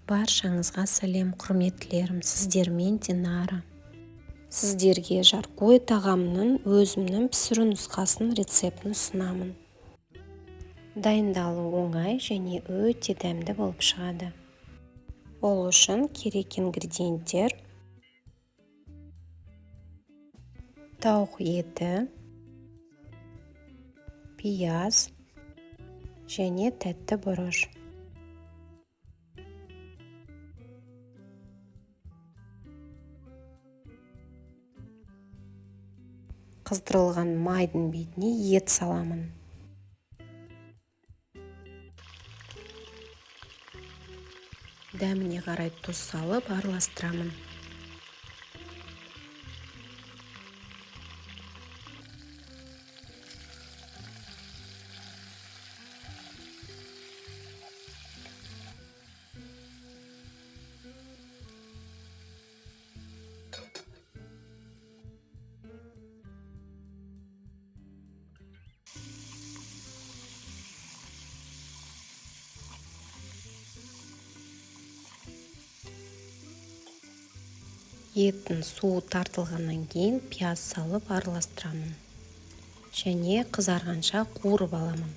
Баршаңызға сәлем, құрметтілерім, сіздермен Динара. Сіздерге жаркой тағамның өзімнің пісіру нұсқасын рецептін ұсынамын. Дайындалу оңай және өте дәмді болып шығады. Ол үшін керек ингредиенттер: тауық еті, пияз және тәтті бұрыш. Қыздырылған майдың бетіне ет саламын. Дәміне қарай тұз салып араластырамын. Еттің суы тартылғаннан кейін пияз салып араластырамын және қызарғанша қуырып аламын.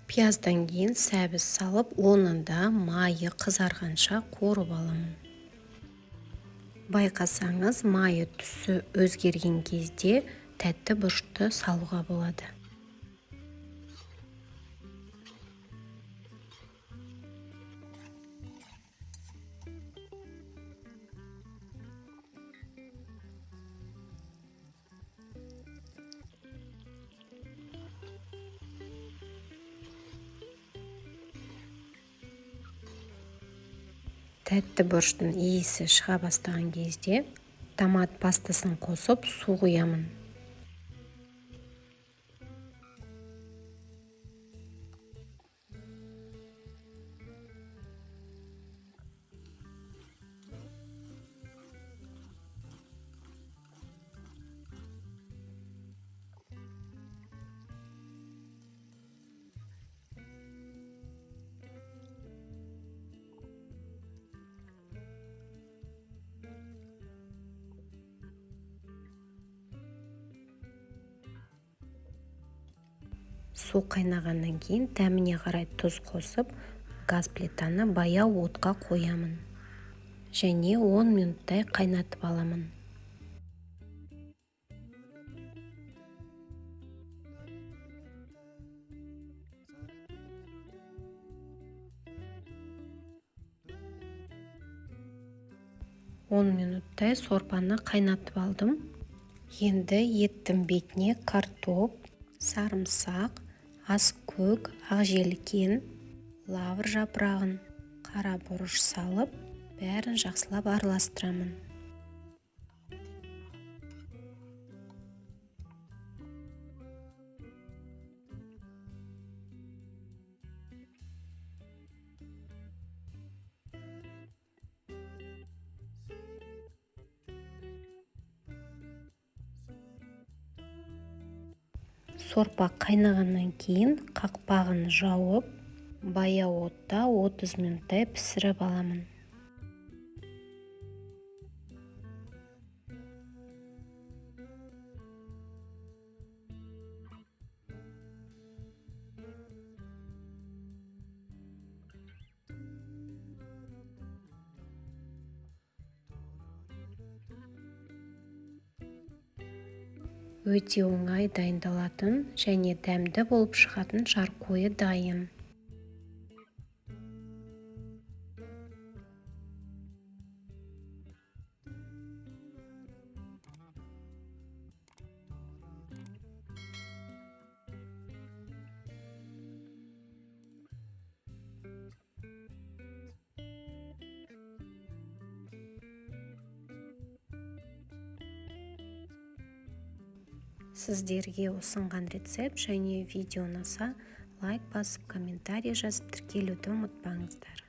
Пияздан кейін сәбіз салып, оның да майы қызарғанша қуырып аламын. Байқасаңыз, майы түсі өзгерген кезде тәтті бұрышты салуға болады. Тәтті бұрыштың иісі шыға бастаған кезде томат пастасын қосып су құямын. Су қайнағаннан кейін дәміне қарай тұз қосып, газ плитаны баяу отқа қоямын және 10 минуттай қайнатып аламын. Минуттай сорпаны қайнатып алдым. Енді еттің бетіне картоп, сарымсақ, аскөк, ақжелкен, лавр жапырағын, қара бұрыш салып, бәрін жақсылап араластырамын. Сорпа қайнағаннан кейін қақпағын жауып, баяу отта 30 минуттай пісіріп аламын. Өте оңай дайындалатын және дәмді болып шығатын жаркойы дайын. Сіздерге ұсынған рецепт және видео ұнаса, лайк басып, комментарий жазып тіркелуді ұмытпаңыздар.